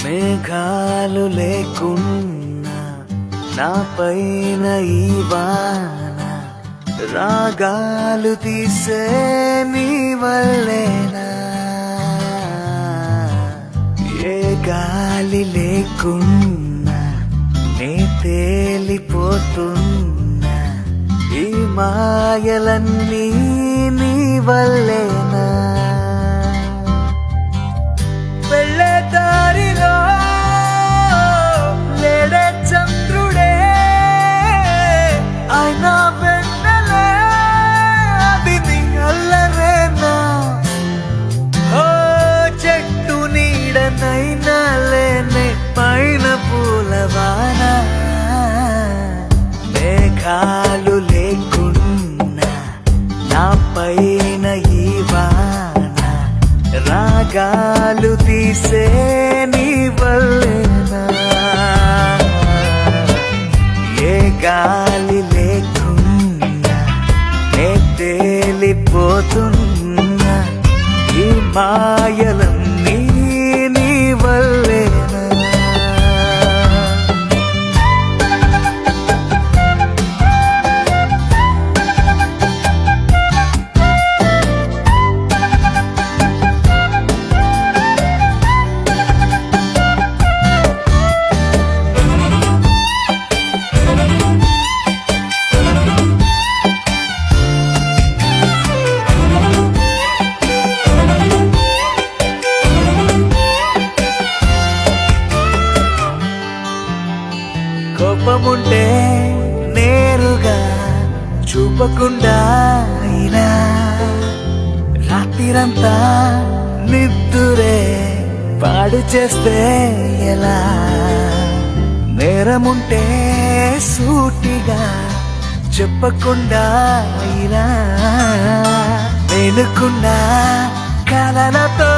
మేఘాలు లేకున్నా నా పైన ఈ వాన రాగాలు తీసే నీ వల్లేనా ఏ గాలి లేకున్నా నే తేలిపోతున్నా ఈ మాయలన్నీ నీ వల్లేనా వెళ్ళే దారిలో లేడే చంద్రుడే అయినా వెన్నెలే అది నీ అల్లరేనా ఓ చెట్టు నీడనైనా లేనే పైన పూలవాన మేఘాలు లేకున్నా నా పైన ఈ వాన రాగాలు తీసే నీ వల్లేనా ఏ గాలి లేకున్నా నే తేలిపోతున్నా ఈ మాయలన్నీ నీ వల్లేనా కోపముంటే నేరుగా చూపకుండా అయినా రాత్రిరంతా నిద్దురే పాడు చేస్తే ఎలా నేరముంటే సూటిగా చెప్పకుండా అయినా మేలుకుండా కలలతో